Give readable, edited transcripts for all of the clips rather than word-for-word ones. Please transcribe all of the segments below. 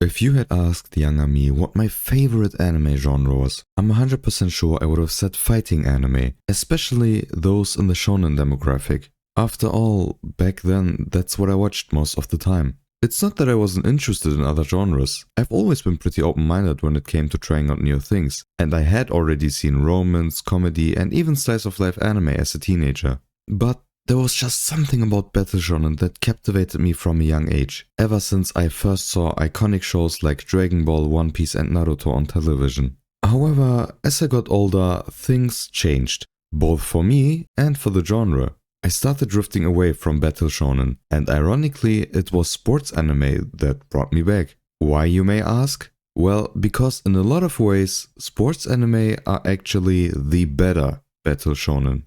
If you had asked younger me what my favorite anime genre was, I'm 100% sure I would have said fighting anime, especially those in the shonen demographic. After all, back then, that's what I watched most of the time. It's not that I wasn't interested in other genres. I've always been pretty open-minded when it came to trying out new things, and I had already seen romance, comedy, and even slice-of-life anime as a teenager. But there was just something about battle shonen that captivated me from a young age, ever since I first saw iconic shows like Dragon Ball, One Piece and Naruto on television. However, as I got older, things changed, both for me and for the genre. I started drifting away from battle shonen, and ironically, it was sports anime that brought me back. Why, you may ask? Well, because in a lot of ways, sports anime are actually the better battle shonen.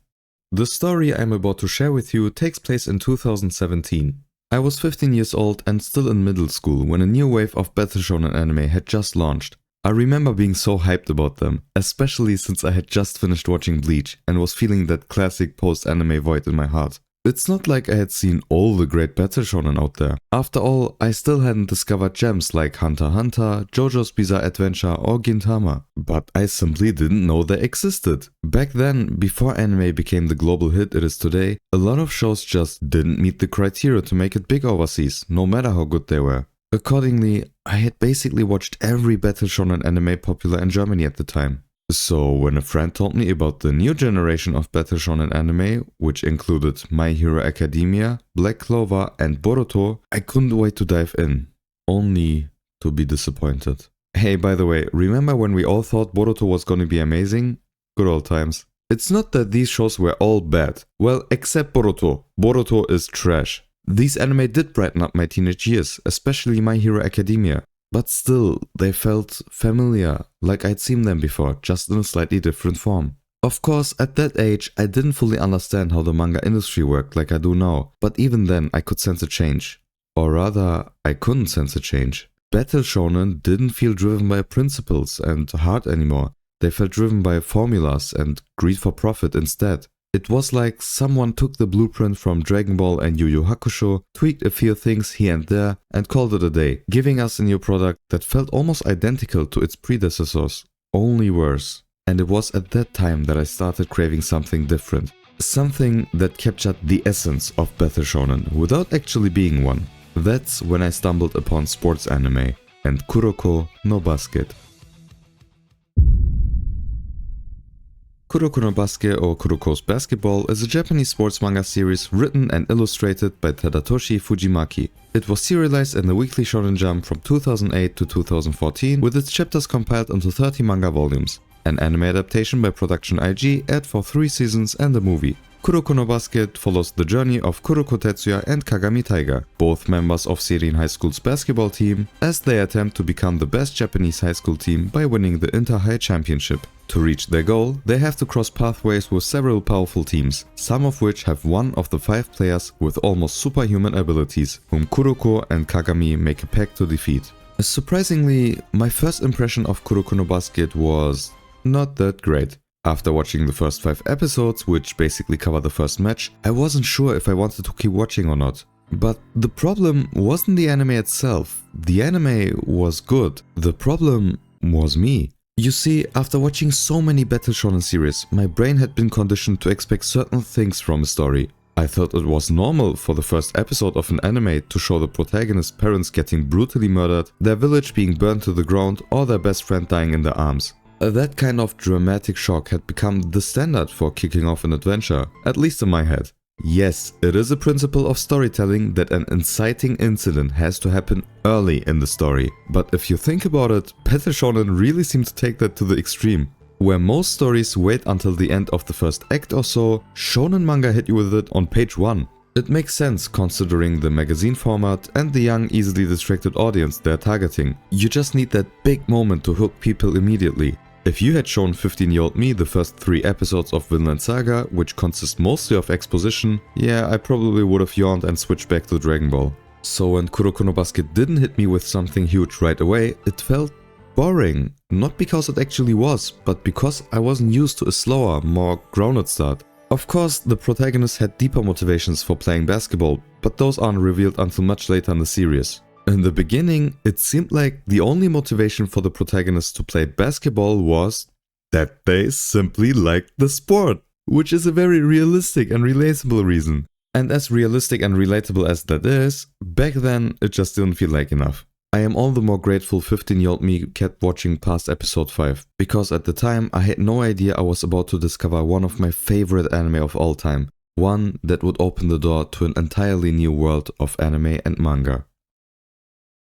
The story I'm about to share with you takes place in 2017. I was 15 years old and still in middle school when a new wave of battle shonen anime had just launched. I remember being so hyped about them, especially since I had just finished watching Bleach and was feeling that classic post-anime void in my heart. It's not like I had seen all the great battle shonen out there. After all, I still hadn't discovered gems like Hunter x Hunter, JoJo's Bizarre Adventure or Gintama, but I simply didn't know they existed. Back then, before anime became the global hit it is today, a lot of shows just didn't meet the criteria to make it big overseas, no matter how good they were. Accordingly, I had basically watched every battle shonen anime popular in Germany at the time. So when a friend told me about the new generation of battle shonen anime, which included My Hero Academia, Black Clover and Boruto, I couldn't wait to dive in. Only to be disappointed. Hey, by the way, remember when we all thought Boruto was gonna be amazing? Good old times. It's not that these shows were all bad. Well, except Boruto. Boruto is trash. These anime did brighten up my teenage years, especially My Hero Academia. But still, they felt familiar, like I'd seen them before, just in a slightly different form. Of course, at that age, I didn't fully understand how the manga industry worked like I do now, but even then I could sense a change. Or rather, I couldn't sense a change. Battle shonen didn't feel driven by principles and heart anymore. They felt driven by formulas and greed for profit instead. It was like someone took the blueprint from Dragon Ball and Yu Yu Hakusho, tweaked a few things here and there, and called it a day, giving us a new product that felt almost identical to its predecessors, only worse. And it was at that time that I started craving something different. Something that captured the essence of battle shonen without actually being one. That's when I stumbled upon sports anime and Kuroko no Basket. Kuroko no Basket or Kuroko's Basketball is a Japanese sports manga series written and illustrated by Tadatoshi Fujimaki. It was serialized in the Weekly Shonen Jump from 2008 to 2014 with its chapters compiled into 30 manga volumes. An anime adaptation by Production IG aired for 3 seasons and a movie. Kuroko no Basket follows the journey of Kuroko Tetsuya and Kagami Taiga, both members of Seirin High School's basketball team, as they attempt to become the best Japanese high school team by winning the Inter-High Championship. To reach their goal, they have to cross pathways with several powerful teams, some of which have one of the 5 players with almost superhuman abilities, whom Kuroko and Kagami make a pact to defeat. Surprisingly, my first impression of Kuroko no Basket was not that great. After watching the first 5 episodes, which basically cover the first match, I wasn't sure if I wanted to keep watching or not. But the problem wasn't the anime itself. The anime was good. The problem was me. You see, after watching so many battle shonen series, my brain had been conditioned to expect certain things from a story. I thought it was normal for the first episode of an anime to show the protagonist's parents getting brutally murdered, their village being burned to the ground, or their best friend dying in their arms. That kind of dramatic shock had become the standard for kicking off an adventure, at least in my head. Yes, it is a principle of storytelling that an inciting incident has to happen early in the story, but if you think about it, battle shonen really seem to take that to the extreme. Where most stories wait until the end of the first act or so, shonen manga hit you with it on page 1. It makes sense considering the magazine format and the young, easily distracted audience they're targeting. You just need that big moment to hook people immediately. If you had shown 15-year-old me the first 3 episodes of Vinland Saga, which consist mostly of exposition, yeah, I probably would have yawned and switched back to Dragon Ball. So when Kuroko no Basket didn't hit me with something huge right away, it felt boring. Not because it actually was, but because I wasn't used to a slower, more grounded start. Of course, the protagonist had deeper motivations for playing basketball, but those aren't revealed until much later in the series. In the beginning, it seemed like the only motivation for the protagonist to play basketball was that they simply liked the sport, which is a very realistic and relatable reason. And as realistic and relatable as that is, back then it just didn't feel like enough. I am all the more grateful 15-year-old me kept watching past episode 5, because at the time I had no idea I was about to discover one of my favorite anime of all time, one that would open the door to an entirely new world of anime and manga.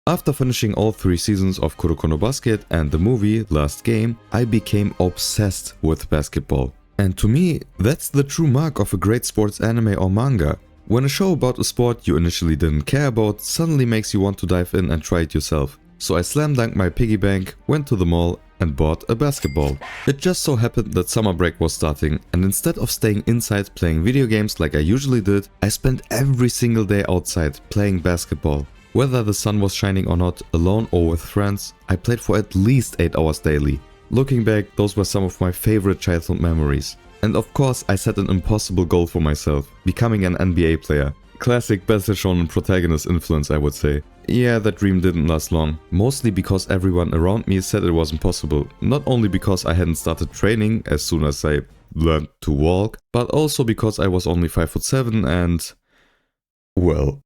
After finishing all 3 seasons of Kuroko no Basket and the movie Last Game, I became obsessed with basketball. And to me, that's the true mark of a great sports anime or manga. When a show about a sport you initially didn't care about suddenly makes you want to dive in and try it yourself. So I slam dunked my piggy bank, went to the mall and bought a basketball. It just so happened that summer break was starting, and instead of staying inside playing video games like I usually did, I spent every single day outside playing basketball. Whether the sun was shining or not, alone or with friends, I played for at least 8 hours daily. Looking back, those were some of my favorite childhood memories. And of course, I set an impossible goal for myself, becoming an NBA player. Classic Battle Shonen protagonist influence, I would say. Yeah, that dream didn't last long, mostly because everyone around me said it wasn't possible. Not only because I hadn't started training as soon as I learned to walk, but also because I was only 5'7" and, well,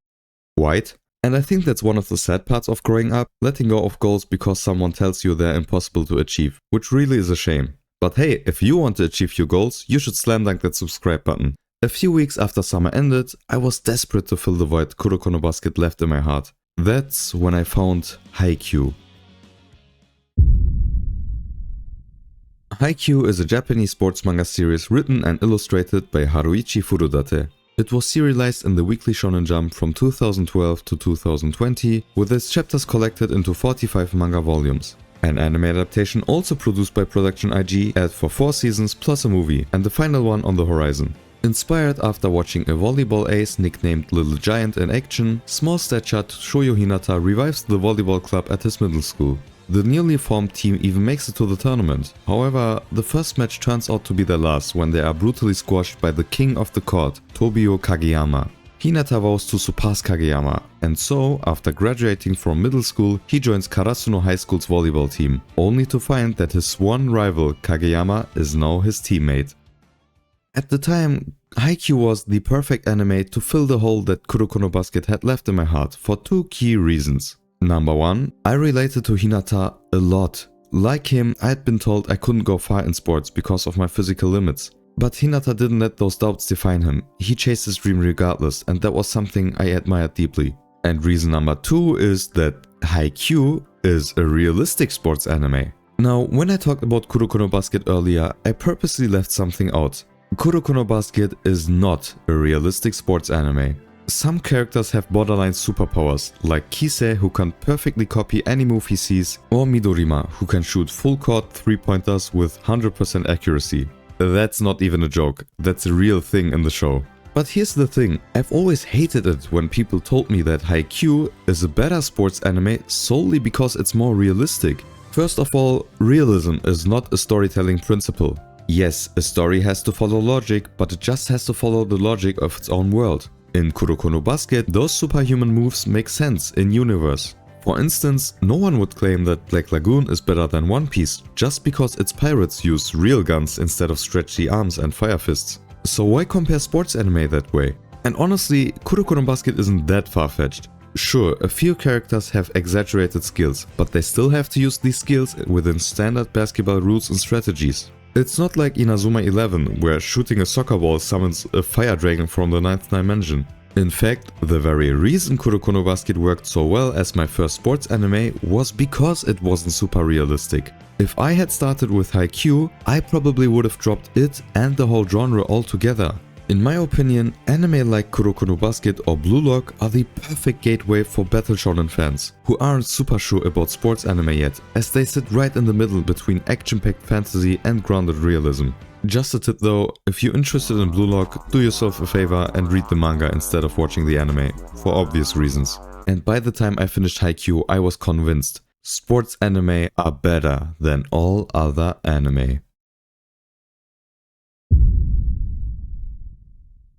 white. And I think that's one of the sad parts of growing up, letting go of goals because someone tells you they're impossible to achieve, which really is a shame. But hey, if you want to achieve your goals, you should slam dunk that subscribe button. A few weeks after summer ended, I was desperate to fill the void Kuroko no Basket left in my heart. That's when I found Haikyuu. Haikyuu is a Japanese sports manga series written and illustrated by Haruichi Furudate. It was serialized in the Weekly Shonen Jump from 2012 to 2020, with its chapters collected into 45 manga volumes. An anime adaptation also produced by Production IG aired for 4 seasons plus a movie, and the final one on the horizon. Inspired after watching a volleyball ace nicknamed Little Giant in action, small-statured Shoyo Hinata revives the volleyball club at his middle school. The newly formed team even makes it to the tournament. However, the first match turns out to be their last when they are brutally squashed by the king of the court, Tobio Kageyama. Hinata vows to surpass Kageyama, and so, after graduating from middle school, he joins Karasuno High School's volleyball team, only to find that his sworn rival, Kageyama, is now his teammate. At the time, Haikyuu was the perfect anime to fill the hole that Kuroko no Basket had left in my heart for 2 key reasons. Number 1, I related to Hinata a lot. Like him, I had been told I couldn't go far in sports because of my physical limits. But Hinata didn't let those doubts define him. He chased his dream regardless, and that was something I admired deeply. And reason number 2 is that Haikyuu is a realistic sports anime. Now, when I talked about Kuroko no Basket earlier, I purposely left something out. Kuroko no Basket is not a realistic sports anime. Some characters have borderline superpowers, like Kisei, who can perfectly copy any move he sees, or Midorima, who can shoot full court 3-pointers with 100% accuracy. That's not even a joke, that's a real thing in the show. But here's the thing, I've always hated it when people told me that Haikyuu is a better sports anime solely because it's more realistic. First of all, realism is not a storytelling principle. Yes, a story has to follow logic, but it just has to follow the logic of its own world. In Kuroko no Basket, those superhuman moves make sense in universe. For instance, no one would claim that Black Lagoon is better than One Piece just because its pirates use real guns instead of stretchy arms and fire fists. So why compare sports anime that way? And honestly, Kuroko no Basket isn't that far-fetched. Sure, a few characters have exaggerated skills, but they still have to use these skills within standard basketball rules and strategies. It's not like Inazuma 11, where shooting a soccer ball summons a fire dragon from the 9th dimension. In fact, the very reason Kuroko no Basket worked so well as my first sports anime was because it wasn't super realistic. If I had started with Haikyuu, I probably would have dropped it and the whole genre altogether. In my opinion, anime like Kuroko no Basket or Blue Lock are the perfect gateway for battle shonen fans, who aren't super sure about sports anime yet, as they sit right in the middle between action-packed fantasy and grounded realism. Just a tip though, if you're interested in Blue Lock, do yourself a favor and read the manga instead of watching the anime, for obvious reasons. And by the time I finished Haikyuu, I was convinced, sports anime are better than all other anime.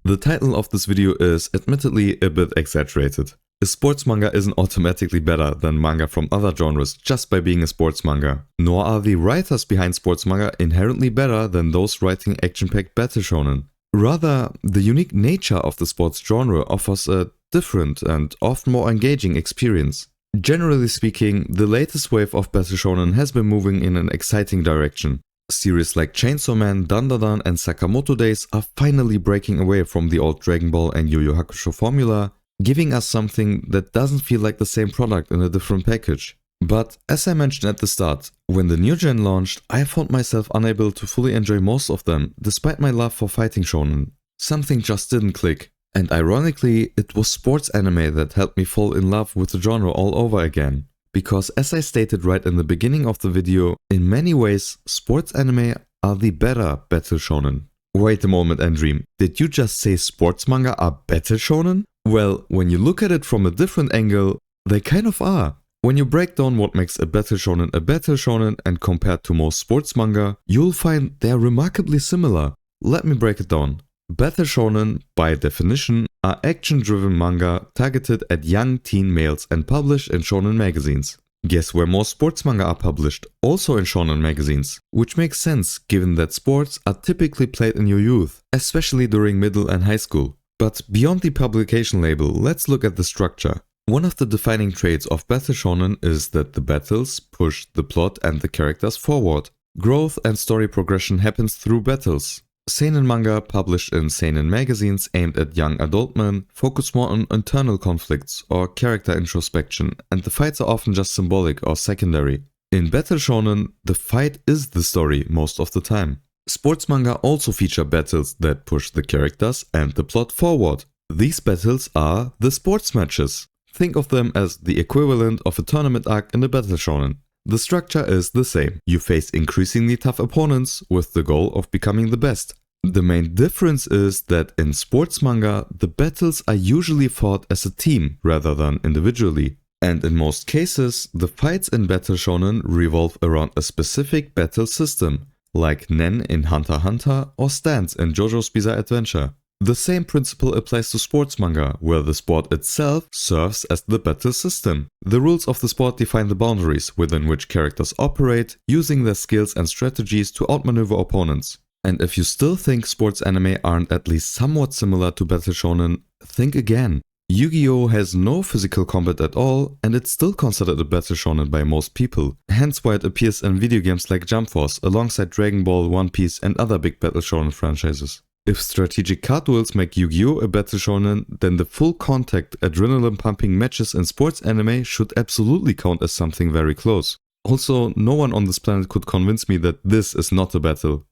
The title of this video is admittedly a bit exaggerated. A sports manga isn't automatically better than manga from other genres just by being a sports manga. Nor are the writers behind sports manga inherently better than those writing action-packed battle shonen. Rather, the unique nature of the sports genre offers a different and often more engaging experience. Generally speaking, the latest wave of battle shonen has been moving in an exciting direction. Series like Chainsaw Man, Dandadan and Sakamoto Days are finally breaking away from the old Dragon Ball and Yu Yu Hakusho formula, giving us something that doesn't feel like the same product in a different package. But as I mentioned at the start, when the new gen launched, I found myself unable to fully enjoy most of them, despite my love for fighting shonen. Something just didn't click. And ironically, it was sports anime that helped me fall in love with the genre all over again. Because as I stated right in the beginning of the video, in many ways, sports anime are the better battle shonen. Wait a moment, Andream, did you just say sports manga are battle shonen? Well, when you look at it from a different angle, they kind of are. When you break down what makes a battle shonen and compare it to most sports manga, you'll find they're remarkably similar. Let me break it down. Battle shonen, by definition, are action-driven manga targeted at young teen males and published in shonen magazines. Guess where more sports manga are published? Also in shonen magazines. Which makes sense given that sports are typically played in your youth, especially during middle and high school. But beyond the publication label, let's look at the structure. One of the defining traits of battle shonen is that the battles push the plot and the characters forward. Growth and story progression happens through battles. Seinen manga published in seinen magazines aimed at young adult men focus more on internal conflicts or character introspection, and the fights are often just symbolic or secondary. In battle shonen, the fight is the story most of the time. Sports manga also feature battles that push the characters and the plot forward. These battles are the sports matches. Think of them as the equivalent of a tournament arc in a battle shonen. The structure is the same. You face increasingly tough opponents with the goal of becoming the best. The main difference is that in sports manga, the battles are usually fought as a team rather than individually. And in most cases, the fights in battle shonen revolve around a specific battle system, like Nen in Hunter x Hunter or Stance in JoJo's Bizarre Adventure. The same principle applies to sports manga, where the sport itself serves as the battle system. The rules of the sport define the boundaries within which characters operate, using their skills and strategies to outmaneuver opponents. And if you still think sports anime aren't at least somewhat similar to battle shonen, think again. Yu-Gi-Oh! Has no physical combat at all, and it's still considered a battle shonen by most people, hence why it appears in video games like Jump Force alongside Dragon Ball, One Piece and other big battle shonen franchises. If strategic card duels make Yu-Gi-Oh! A battle shonen, then the full contact, adrenaline-pumping matches in sports anime should absolutely count as something very close. Also, no one on this planet could convince me that this is not a battle.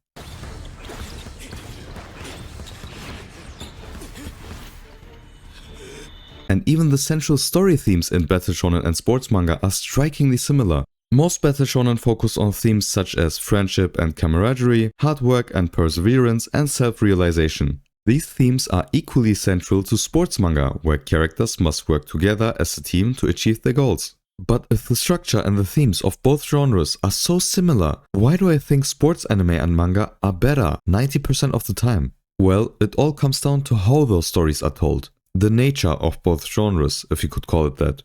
And even the central story themes in battle shonen and sports manga are strikingly similar. Most battle shonen focus on themes such as friendship and camaraderie, hard work and perseverance, and self-realization. These themes are equally central to sports manga, where characters must work together as a team to achieve their goals. But if the structure and the themes of both genres are so similar, why do I think sports anime and manga are better 90% of the time? Well, it all comes down to how those stories are told. The nature of both genres, if you could call it that.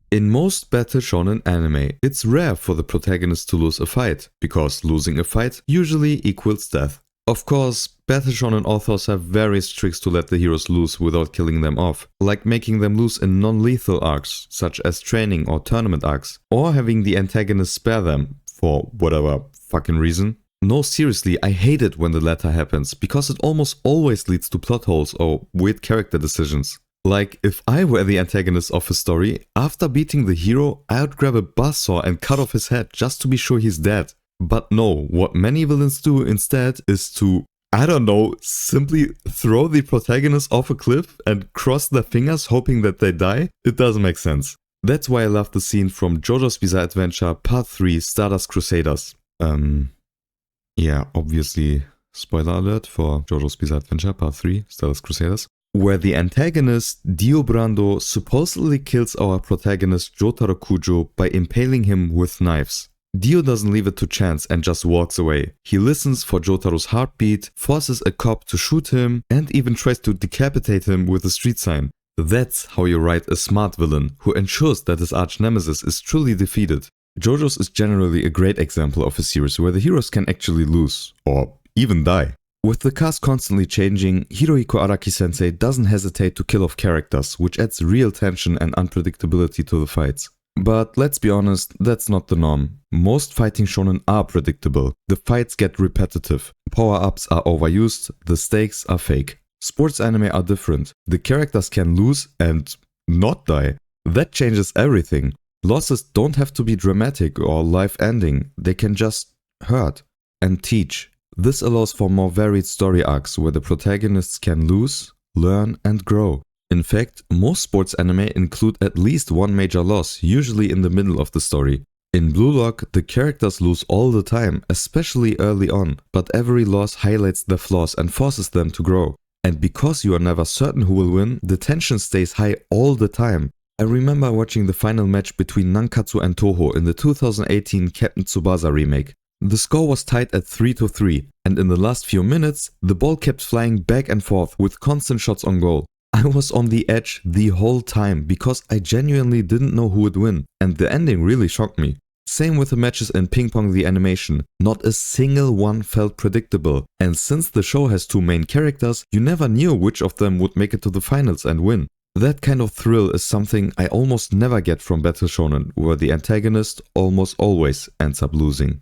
In most battle shonen anime, it's rare for the protagonist to lose a fight, because losing a fight usually equals death. Of course, battle shonen authors have various tricks to let the heroes lose without killing them off, like making them lose in non-lethal arcs, such as training or tournament arcs, or having the antagonist spare them, for whatever fucking reason. No, seriously, I hate it when the latter happens, because it almost always leads to plot holes or weird character decisions. Like, if I were the antagonist of a story, after beating the hero, I would grab a buzzsaw and cut off his head just to be sure he's dead. But no, what many villains do instead is to, I don't know, simply throw the protagonist off a cliff and cross their fingers hoping that they die? It doesn't make sense. That's why I love the scene from JoJo's Bizarre Adventure Part 3 Stardust Crusaders. Yeah, obviously, spoiler alert for JoJo's Bizarre Adventure Part 3 Stardust Crusaders, where the antagonist, Dio Brando, supposedly kills our protagonist Jotaro Kujo by impaling him with knives. Dio doesn't leave it to chance and just walks away. He listens for Jotaro's heartbeat, forces a cop to shoot him, and even tries to decapitate him with a street sign. That's how you write a smart villain, who ensures that his arch-nemesis is truly defeated. JoJo's is generally a great example of a series where the heroes can actually lose, or even die. With the cast constantly changing, Hirohiko Araki-sensei doesn't hesitate to kill off characters, which adds real tension and unpredictability to the fights. But let's be honest, that's not the norm. Most fighting shonen are predictable. The fights get repetitive, power-ups are overused, the stakes are fake. Sports anime are different. The characters can lose and not die. That changes everything. Losses don't have to be dramatic or life-ending, they can just hurt and teach. This allows for more varied story arcs where the protagonists can lose, learn, and grow. In fact, most sports anime include at least one major loss, usually in the middle of the story. In Blue Lock, the characters lose all the time, especially early on, but every loss highlights their flaws and forces them to grow. And because you are never certain who will win, the tension stays high all the time. I remember watching the final match between Nankatsu and Toho in the 2018 Captain Tsubasa remake. The score was tied at 3-3, and in the last few minutes, the ball kept flying back and forth with constant shots on goal. I was on the edge the whole time because I genuinely didn't know who would win, and the ending really shocked me. Same with the matches in Ping Pong the Animation, not a single one felt predictable, and since the show has two main characters, you never knew which of them would make it to the finals and win. That kind of thrill is something I almost never get from battle shonen, where the antagonist almost always ends up losing.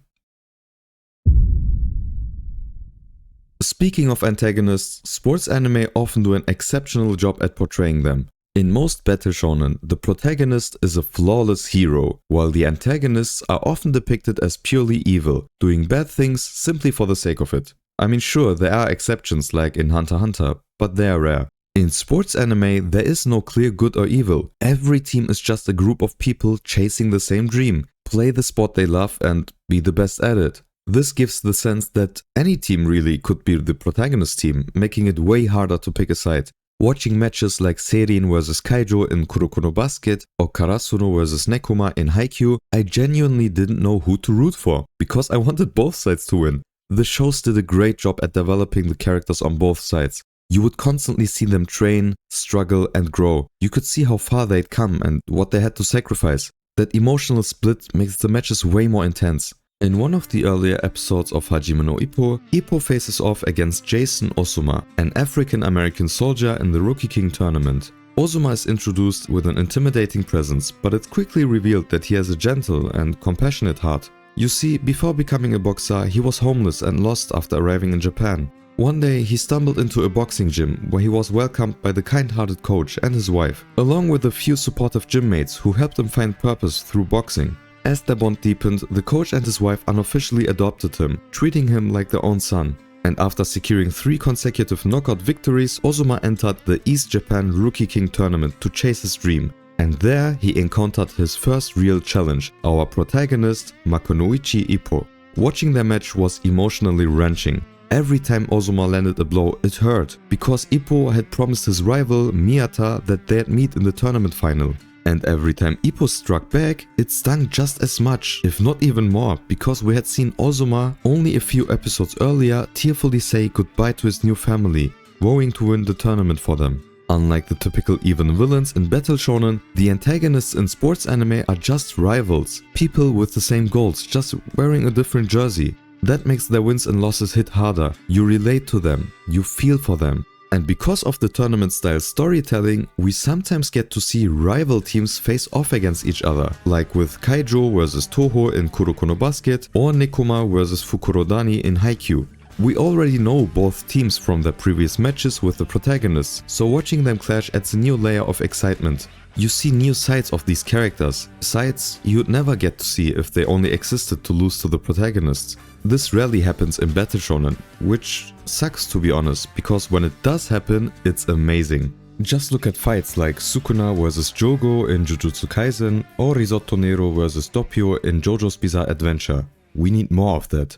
Speaking of antagonists, sports anime often do an exceptional job at portraying them. In most battle shonen, the protagonist is a flawless hero, while the antagonists are often depicted as purely evil, doing bad things simply for the sake of it. I mean, sure, there are exceptions like in Hunter x Hunter, but they are rare. In sports anime, there is no clear good or evil. Every team is just a group of people chasing the same dream, play the sport they love and be the best at it. This gives the sense that any team really could be the protagonist team, making it way harder to pick a side. Watching matches like Seirin vs Kaijo in Kuroko no Basket or Karasuno vs Nekoma in Haikyuu, I genuinely didn't know who to root for, because I wanted both sides to win. The shows did a great job at developing the characters on both sides. You would constantly see them train, struggle and grow. You could see how far they'd come and what they had to sacrifice. That emotional split makes the matches way more intense. In one of the earlier episodes of Hajime no Ippo, Ippo faces off against Jason Ozuma, an African-American soldier in the Rookie King tournament. Ozuma is introduced with an intimidating presence, but it's quickly revealed that he has a gentle and compassionate heart. You see, before becoming a boxer, he was homeless and lost after arriving in Japan. One day, he stumbled into a boxing gym where he was welcomed by the kind-hearted coach and his wife, along with a few supportive gym mates who helped him find purpose through boxing. As their bond deepened, the coach and his wife unofficially adopted him, treating him like their own son. And after securing 3 consecutive knockout victories, Ozuma entered the East Japan Rookie King tournament to chase his dream. And there he encountered his first real challenge, our protagonist Makunoichi Ippo. Watching their match was emotionally wrenching. Every time Ozuma landed a blow, it hurt, because Ippo had promised his rival Miyata that they'd meet in the tournament final. And every time Ippo struck back, it stung just as much, if not even more, because we had seen Ozuma only a few episodes earlier tearfully say goodbye to his new family, vowing to win the tournament for them. Unlike the typical even villains in battle shonen, the antagonists in sports anime are just rivals, people with the same goals, just wearing a different jersey. That makes their wins and losses hit harder. You relate to them, you feel for them. And because of the tournament-style storytelling, we sometimes get to see rival teams face off against each other, like with Kaijo vs Toho in Kuroko no Basket or Nekoma vs Fukurodani in Haikyuu. We already know both teams from their previous matches with the protagonists, so watching them clash adds a new layer of excitement. You see new sides of these characters, sides you'd never get to see if they only existed to lose to the protagonists. This rarely happens in battle shonen, which sucks to be honest, because when it does happen, it's amazing. Just look at fights like Sukuna vs Jogo in Jujutsu Kaisen or Risotto Nero vs Doppio in JoJo's Bizarre Adventure. We need more of that.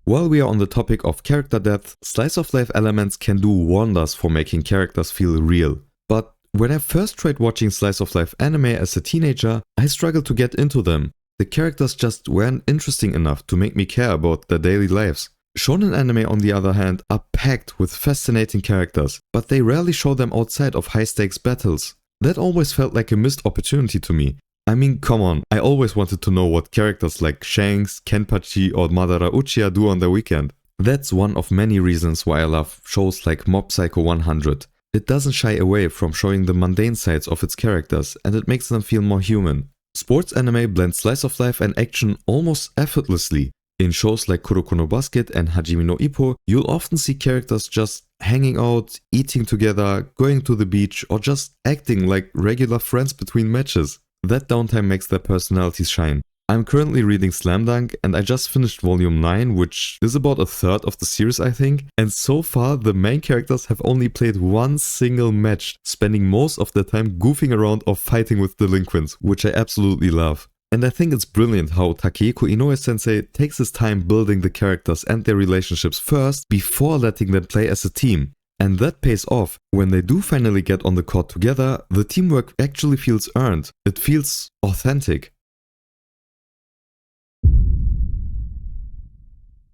While we are on the topic of character depth, slice of life elements can do wonders for making characters feel real. But When I first tried watching slice of life anime as a teenager, I struggled to get into them. The characters just weren't interesting enough to make me care about their daily lives. Shonen anime, on the other hand, are packed with fascinating characters, but they rarely show them outside of high-stakes battles. That always felt like a missed opportunity to me. I mean, come on, I always wanted to know what characters like Shanks, Kenpachi or Madara Uchiha do on their weekend. That's one of many reasons why I love shows like Mob Psycho 100. It doesn't shy away from showing the mundane sides of its characters, and it makes them feel more human. Sports anime blends slice of life and action almost effortlessly. In shows like Kuroko no Basket and Hajime no Ippo, you'll often see characters just hanging out, eating together, going to the beach, or just acting like regular friends between matches. That downtime makes their personalities shine. I'm currently reading Slam Dunk and I just finished volume 9, which is about a third of the series, I think. And so far, the main characters have only played one single match, spending most of their time goofing around or fighting with delinquents, which I absolutely love. And I think it's brilliant how Takehiko Inoue-sensei takes his time building the characters and their relationships first before letting them play as a team. And that pays off. When they do finally get on the court together, the teamwork actually feels earned. It feels authentic.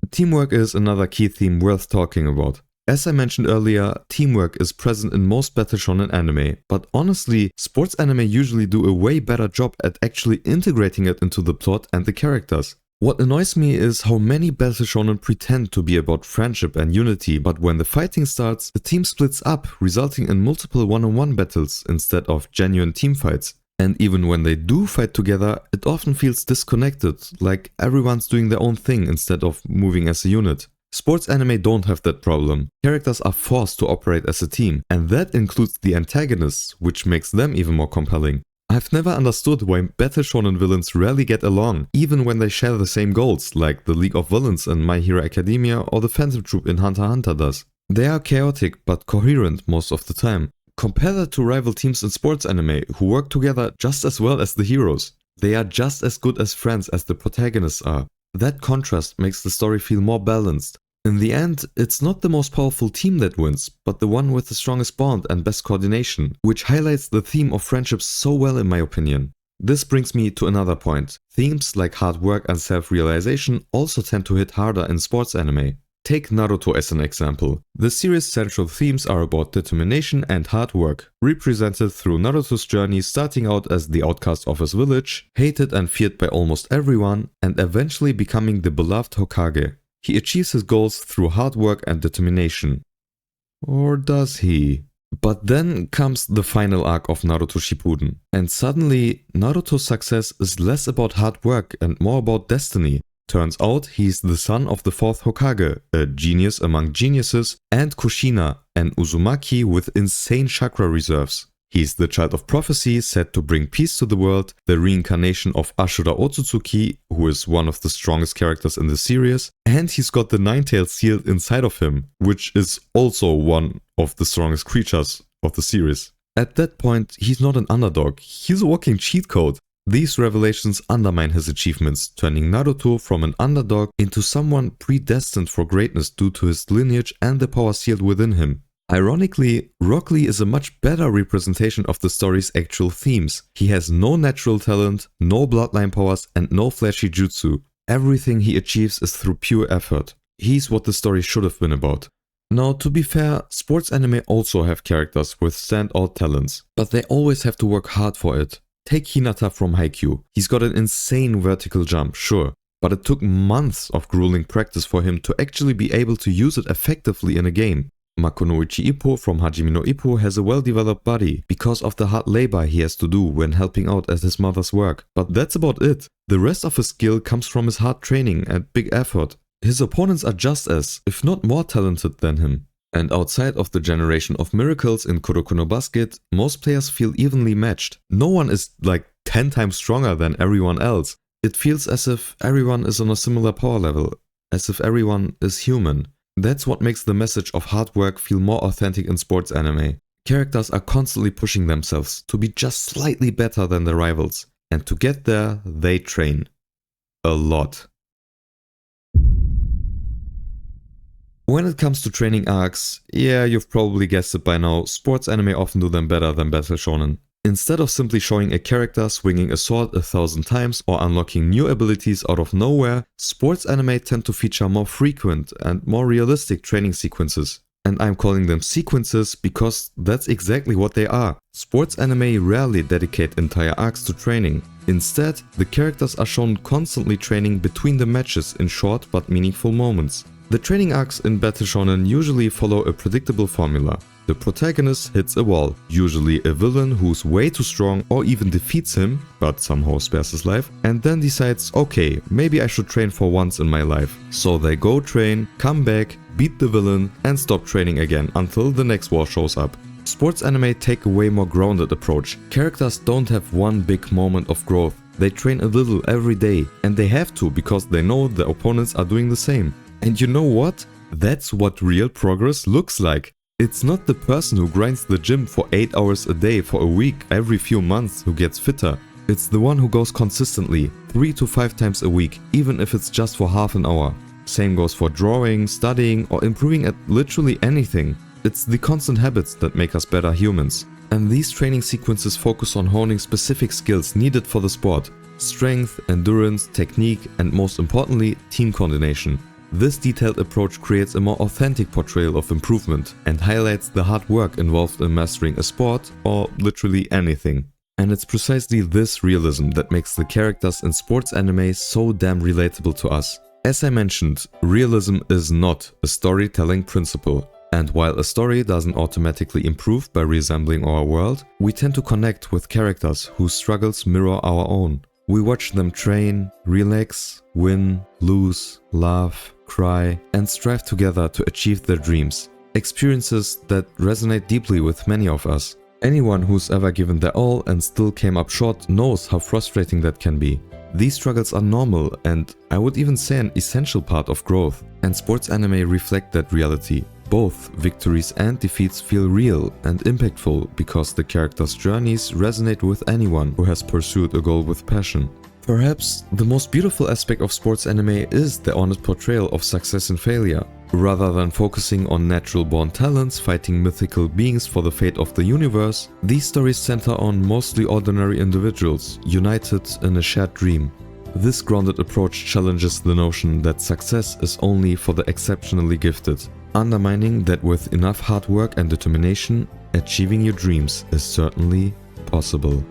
Teamwork is another key theme worth talking about. As I mentioned earlier, teamwork is present in most battle shonen anime, but honestly, sports anime usually do a way better job at actually integrating it into the plot and the characters. What annoys me is how many battle shonen pretend to be about friendship and unity, but when the fighting starts, the team splits up, resulting in multiple one-on-one battles instead of genuine team fights. And even when they do fight together, it often feels disconnected, like everyone's doing their own thing instead of moving as a unit. Sports anime don't have that problem. Characters are forced to operate as a team, and that includes the antagonists, which makes them even more compelling. I've never understood why battle shonen villains rarely get along, even when they share the same goals, like the League of Villains in My Hero Academia or the Phantom Troop in Hunter x Hunter does. They are chaotic but coherent most of the time. Compare that to rival teams in sports anime who work together just as well as the heroes. They are just as good as friends as the protagonists are. That contrast makes the story feel more balanced. In the end, it's not the most powerful team that wins, but the one with the strongest bond and best coordination, which highlights the theme of friendship so well in my opinion. This brings me to another point. Themes like hard work and self-realization also tend to hit harder in sports anime. Take Naruto as an example. The series' central themes are about determination and hard work, represented through Naruto's journey starting out as the outcast of his village, hated and feared by almost everyone, and eventually becoming the beloved Hokage. He achieves his goals through hard work and determination. Or does he? But then comes the final arc of Naruto Shippuden, and suddenly Naruto's success is less about hard work and more about destiny. Turns out he's the son of the fourth Hokage, a genius among geniuses, and Kushina, an Uzumaki with insane chakra reserves. He's the child of prophecy said to bring peace to the world, the reincarnation of Ashura Otsutsuki, who is one of the strongest characters in the series, and he's got the Nine-Tails sealed inside of him, which is also one of the strongest creatures of the series. At that point, he's not an underdog, he's a walking cheat code. These revelations undermine his achievements, turning Naruto from an underdog into someone predestined for greatness due to his lineage and the power sealed within him. Ironically, Rock Lee is a much better representation of the story's actual themes. He has no natural talent, no bloodline powers, and no flashy jutsu. Everything he achieves is through pure effort. He's what the story should have been about. Now, to be fair, sports anime also have characters with standout talents, but they always have to work hard for it. Take Hinata from Haikyuu. He's got an insane vertical jump, sure, but it took months of grueling practice for him to actually be able to use it effectively in a game. Makonoichi Ippo from Hajime no Ippo has a well-developed body because of the hard labor he has to do when helping out at his mother's work, but that's about it. The rest of his skill comes from his hard training and big effort. His opponents are just as, if not more talented than him. And outside of the generation of miracles in Kuroko no Basket, most players feel evenly matched. No one is like 10 times stronger than everyone else. It feels as if everyone is on a similar power level, as if everyone is human. That's what makes the message of hard work feel more authentic in sports anime. Characters are constantly pushing themselves to be just slightly better than their rivals, and to get there, they train. A lot. When it comes to training arcs, yeah, you've probably guessed it by now, sports anime often do them better than battle shonen. Instead of simply showing a character swinging a sword 1,000 times or unlocking new abilities out of nowhere, sports anime tend to feature more frequent and more realistic training sequences. And I'm calling them sequences because that's exactly what they are. Sports anime rarely dedicate entire arcs to training. Instead, the characters are shown constantly training between the matches in short but meaningful moments. The training arcs in battle shonen usually follow a predictable formula. The protagonist hits a wall, usually a villain who's way too strong or even defeats him, but somehow spares his life, and then decides, okay, maybe I should train for once in my life. So they go train, come back, beat the villain, and stop training again until the next war shows up. Sports anime take a way more grounded approach. Characters don't have one big moment of growth. They train a little every day, and they have to because they know the opponents are doing the same. And you know what? That's what real progress looks like. It's not the person who grinds the gym for 8 hours a day for a week every few months who gets fitter. It's the one who goes consistently, 3 to 5 times a week, even if it's just for half an hour. Same goes for drawing, studying, or improving at literally anything. It's the constant habits that make us better humans. And these training sequences focus on honing specific skills needed for the sport. Strength, endurance, technique, and most importantly, team coordination. This detailed approach creates a more authentic portrayal of improvement and highlights the hard work involved in mastering a sport or literally anything. And it's precisely this realism that makes the characters in sports anime so damn relatable to us. As I mentioned, realism is not a storytelling principle. And while a story doesn't automatically improve by resembling our world, we tend to connect with characters whose struggles mirror our own. We watch them train, relax, win, lose, laugh, cry, and strive together to achieve their dreams. Experiences that resonate deeply with many of us. Anyone who's ever given their all and still came up short knows how frustrating that can be. These struggles are normal and I would even say an essential part of growth. And sports anime reflect that reality. Both victories and defeats feel real and impactful because the characters' journeys resonate with anyone who has pursued a goal with passion. Perhaps the most beautiful aspect of sports anime is the honest portrayal of success and failure. Rather than focusing on natural-born talents fighting mythical beings for the fate of the universe, these stories center on mostly ordinary individuals, united in a shared dream. This grounded approach challenges the notion that success is only for the exceptionally gifted, undermining that with enough hard work and determination, achieving your dreams is certainly possible.